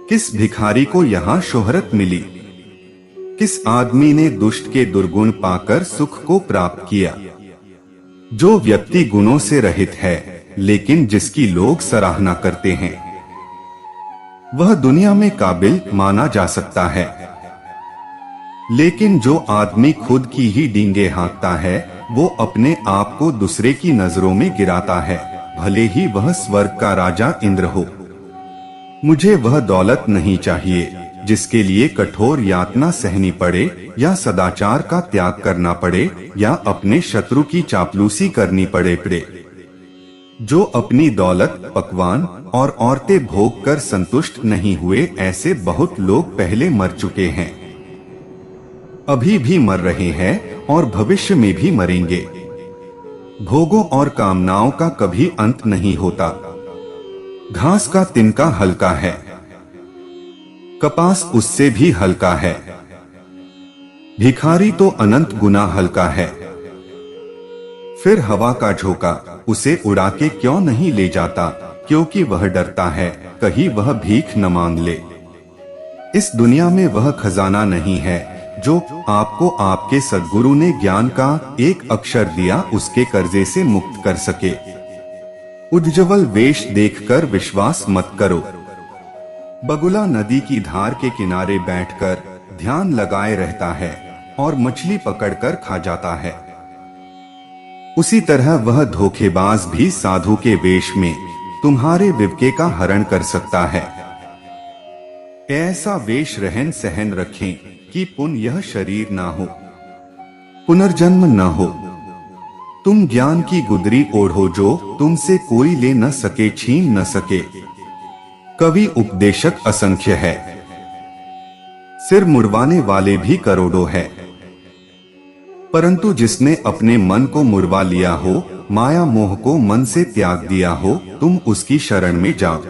A: किस भिखारी को यहाँ शोहरत मिली? किस आदमी ने दुष्ट के दुर्गुण पाकर सुख को प्राप्त किया? जो व्यक्ति गुणों से रहित है, लेकिन जिसकी लोग सराहना करते हैं, वह दुनिया में काबिल माना जा सकता है। लेकिन जो आदमी खुद की ही डींगे हाँकता है, वो अपने आप को दूसरे की नजरों में गिराता है, भले ही वह स्वर्ग का राजा इंद्र हो। मुझे वह दौलत नहीं चाहिए जिसके लिए कठोर यातना सहनी पड़े, या सदाचार का त्याग करना पड़े, या अपने शत्रु की चापलूसी करनी पड़े। जो अपनी दौलत, पकवान और औरतें भोग कर संतुष्ट नहीं हुए, ऐसे बहुत लोग पहले मर चुके हैं, अभी भी मर रहे हैं और भविष्य में भी मरेंगे। भोगों और कामनाओं का कभी अंत नहीं होता। घास का तिनका हल्का है, कपास उससे भी हल्का है। भिखारी तो अनंत गुना हल्का है। फिर हवा का झोंका उसे उड़ा के क्यों नहीं ले जाता, क्योंकि वह डरता है कहीं वह भीख न मांग ले। इस दुनिया में वह खजाना नहीं है जो आपको आपके सद्गुरु ने ज्ञान का एक अक्षर दिया उसके कर्जे से मुक्त कर सके। उज्ज्वल वेश देखकर विश्वास मत करो। बगुला नदी की धार के किनारे बैठकर ध्यान लगाए रहता है और मछली पकड़कर खा जाता है। उसी तरह वह धोखेबाज भी साधु के वेश में तुम्हारे विवेक का हरण कर सकता है। ऐसा वेश रहन सहन रखें कि पुनः यह शरीर ना हो, पुनर्जन्म न हो। तुम ज्ञान की गुदरी ओढ़ो जो तुमसे कोई ले न सके, छीन न सके। कवि उपदेशक असंख्य है, सिर मुड़वाने वाले भी करोड़ों है, परंतु जिसने अपने मन को मुड़वा लिया हो, माया मोह को मन से त्याग दिया हो, तुम उसकी शरण में जाओ।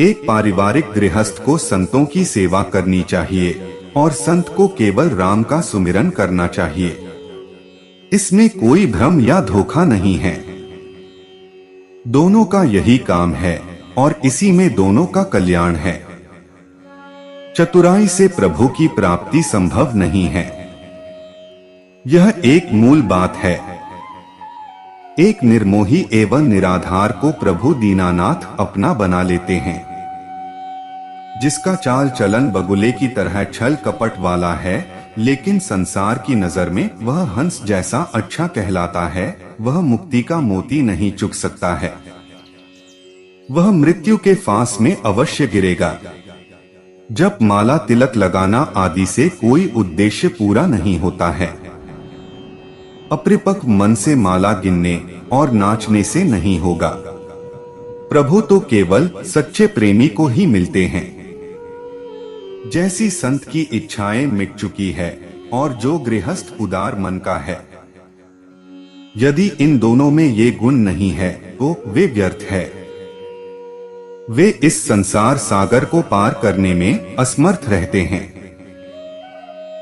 A: एक पारिवारिक गृहस्थ को संतों की सेवा करनी चाहिए और संत को केवल राम का सुमिरन करना चाहिए। इसमें कोई भ्रम या धोखा नहीं है। दोनों का यही काम है और इसी में दोनों का कल्याण है। चतुराई से प्रभु की प्राप्ति संभव नहीं है, यह एक मूल बात है। एक निर्मोही एवं निराधार को प्रभु दीनानाथ अपना बना लेते हैं। जिसका चाल चलन बगुले की तरह छल कपट वाला है, लेकिन संसार की नजर में वह हंस जैसा अच्छा कहलाता है, वह मुक्ति का मोती नहीं चुक सकता है। वह मृत्यु के फांस में अवश्य गिरेगा। जब माला तिलक लगाना आदि से कोई उद्देश्य पूरा नहीं होता है। अपरिपक्व मन से माला गिनने और नाचने से नहीं होगा। प्रभु तो केवल सच्चे प्रेमी को ही मिलते हैं। जैसी संत की इच्छाएं मिट चुकी है और जो गृहस्थ उदार मन का है, यदि इन दोनों में ये गुण नहीं है तो वे व्यर्थ है। वे इस संसार सागर को पार करने में असमर्थ रहते हैं।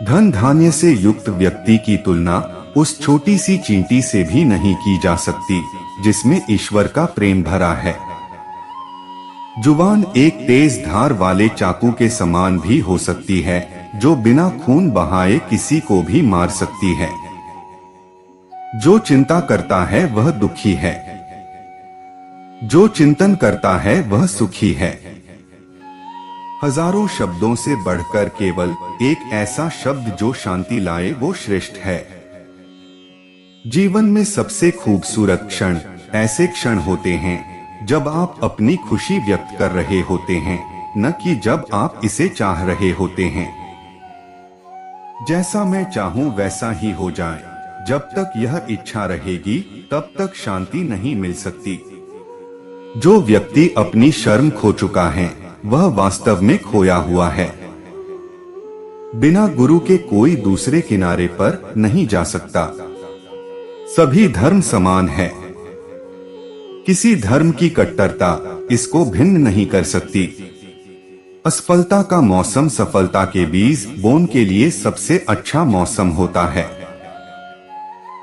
A: धन धान्य से युक्त व्यक्ति की तुलना उस छोटी सी चींटी से भी नहीं की जा सकती जिसमें ईश्वर का प्रेम भरा है। जुबान एक तेज धार वाले चाकू के समान भी हो सकती है, जो बिना खून बहाए किसी को भी मार सकती है। जो चिंता करता है वह दुखी है, जो चिंतन करता है वह सुखी है। हजारों शब्दों से बढ़कर केवल एक ऐसा शब्द जो शांति लाए वो श्रेष्ठ है। जीवन में सबसे खूबसूरत क्षण ऐसे क्षण होते हैं जब आप अपनी खुशी व्यक्त कर रहे होते हैं, न कि जब आप इसे चाह रहे होते हैं। जैसा मैं चाहूं वैसा ही हो जाए, जब तक यह इच्छा रहेगी तब तक शांति नहीं मिल सकती। जो व्यक्ति अपनी शर्म खो चुका है वह वास्तव में खोया हुआ है। बिना गुरु के कोई दूसरे किनारे पर नहीं जा सकता। सभी धर्म समान है। किसी धर्म की कट्टरता इसको भिन्न नहीं कर सकती। असफलता का मौसम सफलता के बीज बोने के लिए सबसे अच्छा मौसम होता है।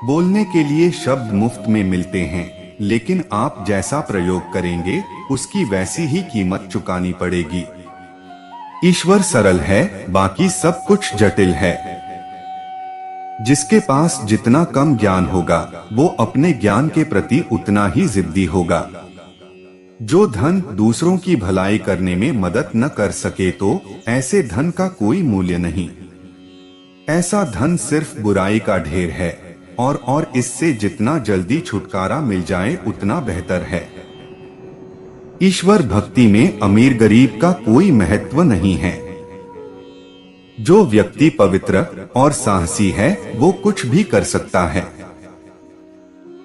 A: बोलने के लिए शब्द मुफ्त में मिलते हैं, लेकिन आप जैसा प्रयोग करेंगे उसकी वैसी ही कीमत चुकानी पड़ेगी। ईश्वर सरल है, बाकी सब कुछ जटिल है। जिसके पास जितना कम ज्ञान होगा वो अपने ज्ञान के प्रति उतना ही जिद्दी होगा। जो धन दूसरों की भलाई करने में मदद न कर सके तो ऐसे धन का कोई मूल्य नहीं। ऐसा धन सिर्फ बुराई का ढेर है और इससे जितना जल्दी छुटकारा मिल जाए उतना बेहतर है। ईश्वर भक्ति में अमीर गरीब का कोई महत्व नहीं है। जो व्यक्ति पवित्र और साहसी है वो कुछ भी कर सकता है।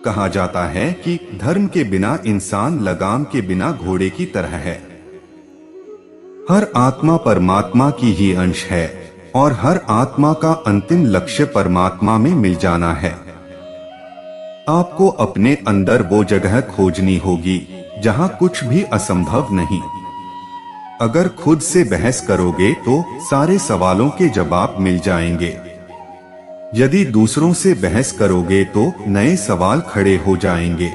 A: कहा जाता है कि धर्म के बिना इंसान लगाम के बिना घोड़े की तरह है। हर आत्मा परमात्मा की ही अंश है और हर आत्मा का अंतिम लक्ष्य परमात्मा में मिल जाना है। आपको अपने अंदर वो जगह खोजनी होगी जहां कुछ भी असंभव नहीं। अगर खुद से बहस करोगे तो सारे सवालों के जवाब मिल जाएंगे। यदि दूसरों से बहस करोगे तो नए सवाल खड़े हो जाएंगे।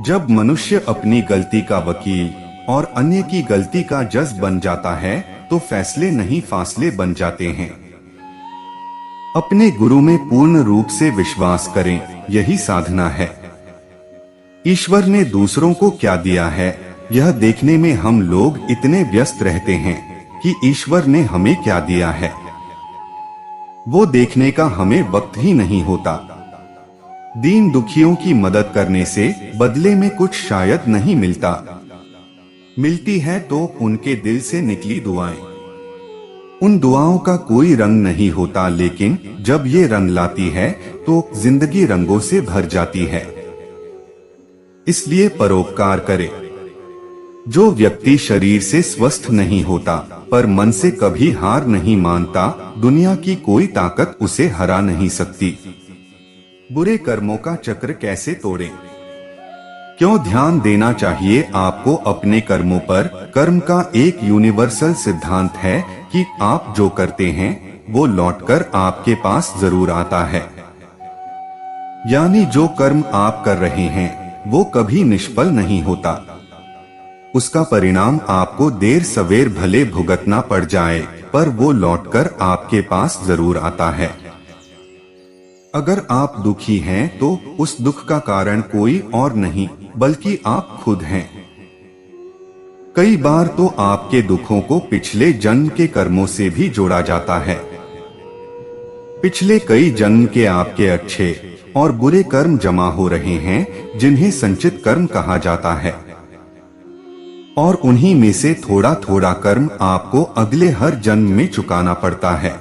A: जब मनुष्य अपनी गलती का वकील और अन्य की गलती का जज बन जाता है तो फैसले नहीं फासले बन जाते हैं। अपने गुरु में पूर्ण रूप से विश्वास करें, यही साधना है। ईश्वर ने दूसरों को क्या दिया है यह देखने में हम लोग इतने व्यस्त रहते हैं कि ईश्वर ने हमें क्या दिया है वो देखने का हमें वक्त ही नहीं होता। दीन दुखियों की मदद करने से बदले में कुछ शायद नहीं मिलता, मिलती है तो उनके दिल से निकली दुआएं। उन दुआओं का कोई रंग नहीं होता, लेकिन जब ये रंग लाती है तो जिंदगी रंगों से भर जाती है। इसलिए परोपकार करे। जो व्यक्ति शरीर से स्वस्थ नहीं होता पर मन से कभी हार नहीं मानता, दुनिया की कोई ताकत उसे हरा नहीं सकती। बुरे कर्मों का चक्र कैसे तोड़ें? क्यों ध्यान देना चाहिए आपको अपने कर्मों पर? कर्म का एक यूनिवर्सल सिद्धांत है कि आप जो करते हैं वो लौटकर आपके पास जरूर आता है। यानी जो कर्म आप कर रहे हैं वो कभी निष्फल नहीं होता। उसका परिणाम आपको देर सवेर भले भुगतना पड़ जाए पर वो लौटकर आपके पास जरूर आता है। अगर आप दुखी हैं तो उस दुख का कारण कोई और नहीं बल्कि आप खुद हैं। कई बार तो आपके दुखों को पिछले जन्म के कर्मों से भी जोड़ा जाता है। पिछले कई जन्म के आपके अच्छे और बुरे कर्म जमा हो रहे हैं जिन्हें संचित कर्म कहा जाता है, और उन्हीं में से थोड़ा थोड़ा कर्म आपको अगले हर जन्म में चुकाना पड़ता है।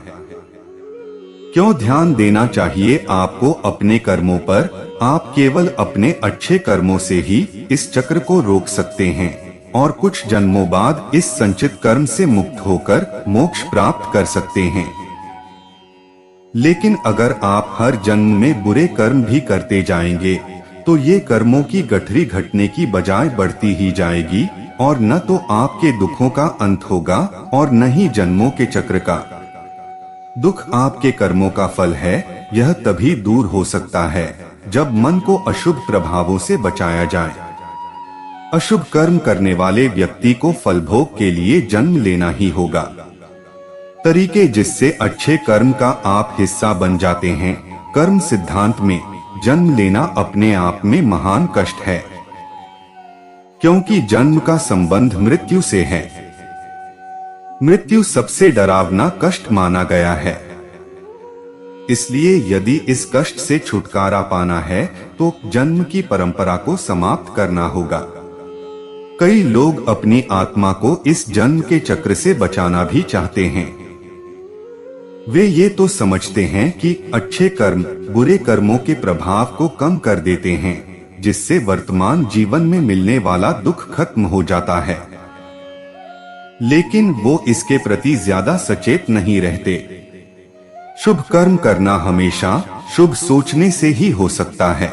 A: क्यों ध्यान देना चाहिए आपको अपने कर्मों पर? आप केवल अपने अच्छे कर्मों से ही इस चक्र को रोक सकते हैं और कुछ जन्मों बाद इस संचित कर्म से मुक्त होकर मोक्ष प्राप्त कर सकते हैं। लेकिन अगर आप हर जन्म में बुरे कर्म भी करते जाएंगे तो ये कर्मों की गठरी घटने की बजाय बढ़ती ही जाएगी और न तो आपके दुखों का अंत होगा और न ही जन्मों के चक्र का। दुख आपके कर्मों का फल है। यह तभी दूर हो सकता है जब मन को अशुभ प्रभावों से बचाया जाए। अशुभ कर्म करने वाले व्यक्ति को फल भोग के लिए जन्म लेना ही होगा। तरीके जिससे अच्छे कर्म का आप हिस्सा बन जाते हैं। कर्म सिद्धांत में जन्म लेना अपने आप में महान कष्ट है, क्योंकि जन्म का संबंध मृत्यु से है। मृत्यु सबसे डरावना कष्ट माना गया है। इसलिए यदि इस कष्ट से छुटकारा पाना है तो जन्म की परंपरा को समाप्त करना होगा। कई लोग अपनी आत्मा को इस जन्म के चक्र से बचाना भी चाहते हैं। वे ये तो समझते हैं कि अच्छे कर्म बुरे कर्मों के प्रभाव को कम कर देते हैं, जिससे वर्तमान जीवन में मिलने वाला दुख खत्म हो जाता है। लेकिन वो इसके प्रति ज्यादा सचेत नहीं रहते। शुभ कर्म करना हमेशा शुभ सोचने से ही हो सकता है।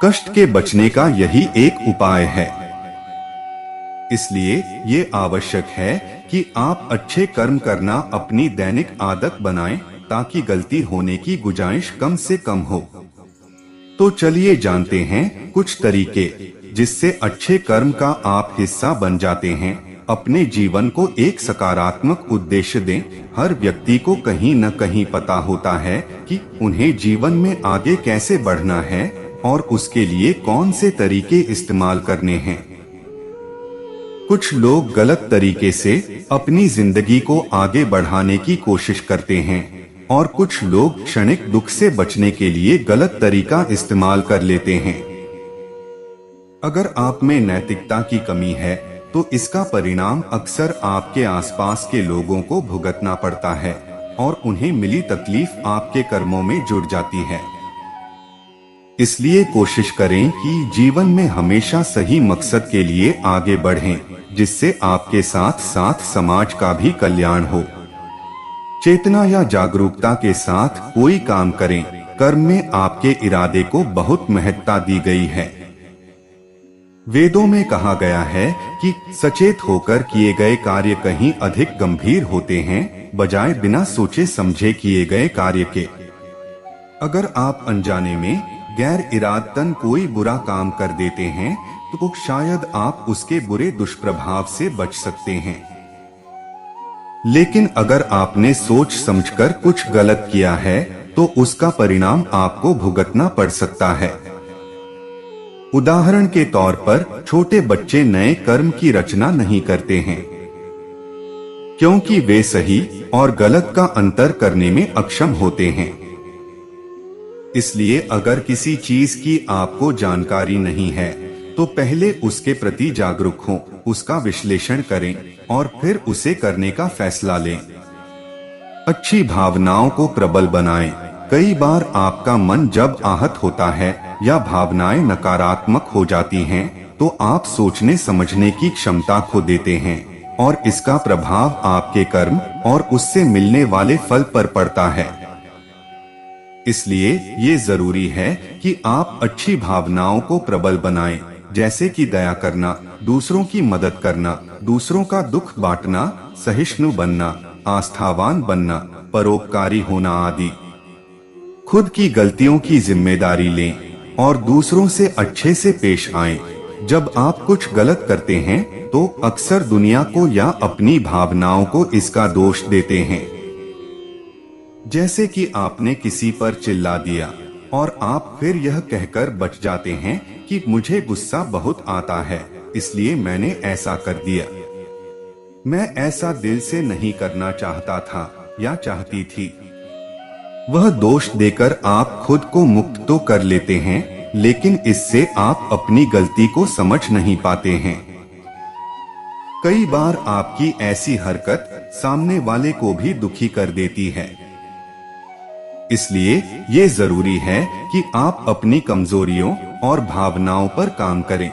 A: कष्ट के बचने का यही एक उपाय है। इसलिए ये आवश्यक है कि आप अच्छे कर्म करना अपनी दैनिक आदत बनाएं ताकि गलती होने की गुंजाइश कम से कम हो। तो चलिए जानते हैं कुछ तरीके जिससे अच्छे कर्म का आप हिस्सा बन जाते हैं। अपने जीवन को एक सकारात्मक उद्देश्य दें। हर व्यक्ति को कहीं न कहीं पता होता है कि उन्हें जीवन में आगे कैसे बढ़ना है और उसके लिए कौन से तरीके इस्तेमाल करने हैं। कुछ लोग गलत तरीके से अपनी जिंदगी को आगे बढ़ाने की कोशिश करते हैं और कुछ लोग क्षणिक दुख से बचने के लिए गलत तरीका इस्तेमाल कर लेते हैं। अगर आप में नैतिकता की कमी है तो इसका परिणाम अक्सर आपके आसपास के लोगों को भुगतना पड़ता है और उन्हें मिली तकलीफ आपके कर्मों में जुड़ जाती है। इसलिए कोशिश करें कि जीवन में हमेशा सही मकसद के लिए आगे बढ़ें, जिससे आपके साथ साथ समाज का भी कल्याण हो। चेतना या जागरूकता के साथ कोई काम करें। कर्म में आपके इरादे को बहुत महत्ता दी गई है। वेदों में कहा गया है कि सचेत होकर किए गए कार्य कहीं अधिक गंभीर होते हैं बजाय बिना सोचे समझे किए गए कार्य के। अगर आप अनजाने में गैर इरादतन कोई बुरा काम कर देते हैं तो शायद आप उसके बुरे दुष्प्रभाव से बच सकते हैं। लेकिन अगर आपने सोच समझकर कुछ गलत किया है तो उसका परिणाम आपको भुगतना पड़ सकता है। उदाहरण के तौर पर छोटे बच्चे नए कर्म की रचना नहीं करते हैं क्योंकि वे सही और गलत का अंतर करने में अक्षम होते हैं। इसलिए अगर किसी चीज की आपको जानकारी नहीं है तो पहले उसके प्रति जागरूक हों, उसका विश्लेषण करें और फिर उसे करने का फैसला लें। अच्छी भावनाओं को प्रबल बनाएं। कई बार आपका मन जब आहत होता है या भावनाएं नकारात्मक हो जाती हैं, तो आप सोचने समझने की क्षमता खो देते हैं और इसका प्रभाव आपके कर्म और उससे मिलने वाले फल पर पड़ता है। इसलिए ये जरूरी है कि आप अच्छी भावनाओं को प्रबल बनाएं, जैसे कि दया करना, दूसरों की मदद करना, दूसरों का दुख बांटना, सहिष्णु बनना, आस्थावान बनना, परोपकारी होना आदि। खुद की गलतियों की जिम्मेदारी लें और दूसरों से अच्छे से पेश आएं। जब आप कुछ गलत करते हैं तो अक्सर दुनिया को या अपनी भावनाओं को इसका दोष देते हैं। जैसे कि आपने किसी पर चिल्ला दिया और आप फिर यह कहकर बच जाते हैं कि मुझे गुस्सा बहुत आता है इसलिए मैंने ऐसा कर दिया। मैं ऐसा दिल से नहीं करना चाहता था या चाहती थी। वह दोष देकर आप खुद को मुक्त तो कर लेते हैं, लेकिन इससे आप अपनी गलती को समझ नहीं पाते हैं। कई बार आपकी ऐसी हरकत सामने वाले को भी दुखी कर देती है। इसलिए ये जरूरी है कि आप अपनी कमजोरियों और भावनाओं पर काम करें।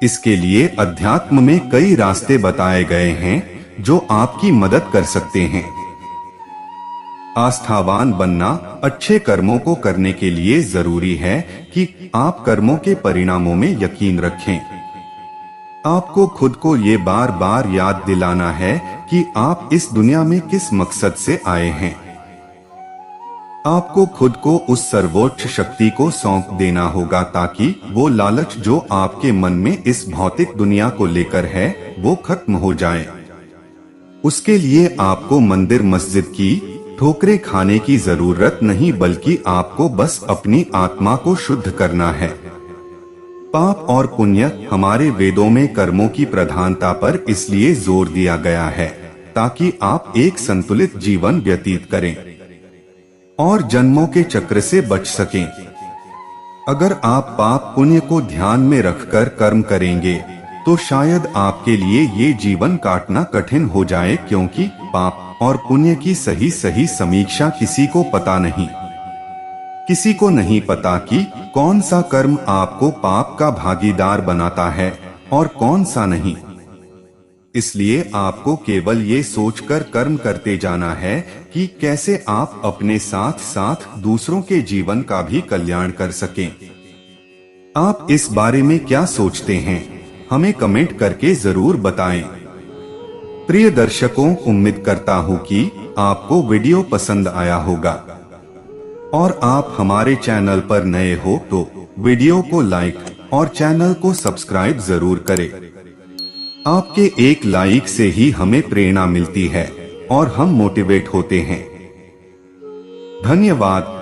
A: इसके लिए अध्यात्म में कई रास्ते बताए गए हैं जो आपकी मदद कर सकते हैं। आस्थावान बनना अच्छे कर्मों को करने के लिए जरूरी है कि आप कर्मों के परिणामों में यकीन रखें। आपको खुद को ये बार बार याद दिलाना है कि आप इस दुनिया में किस मकसद से आए हैं। आपको खुद को उस सर्वोच्च शक्ति को सौंप देना होगा ताकि वो लालच जो आपके मन में इस भौतिक दुनिया को लेकर है वो खत्म हो जाए। उसके लिए आपको मंदिर मस्जिद की ठोकरें खाने की जरूरत नहीं, बल्कि आपको बस अपनी आत्मा को शुद्ध करना है। पाप और पुण्य हमारे वेदों में कर्मों की प्रधानता पर इसलिए जोर दिया गया है ताकि आप एक संतुलित जीवन व्यतीत करें और जन्मों के चक्र से बच सकें। अगर आप पाप पुण्य को ध्यान में रखकर कर्म करेंगे तो शायद आपके लिए ये जीवन काटना कठिन हो जाए, क्योंकि पाप और पुण्य की सही समीक्षा किसी को पता नहीं। किसी को नहीं पता कि कौन सा कर्म आपको पाप का भागीदार बनाता है और कौन सा नहीं। इसलिए आपको केवल ये सोचकर कर्म करते जाना है कि कैसे आप अपने साथ साथ दूसरों के जीवन का भी कल्याण कर सकें। आप इस बारे में क्या सोचते हैं, हमें कमेंट करके जरूर बताएं। प्रिय दर्शकों, उम्मीद करता हूं कि आपको वीडियो पसंद आया होगा और आप हमारे चैनल पर नए हो तो वीडियो को लाइक और चैनल को सब्सक्राइब जरूर करें। आपके एक लाइक से ही हमें प्रेरणा मिलती है और हम मोटिवेट होते हैं। धन्यवाद।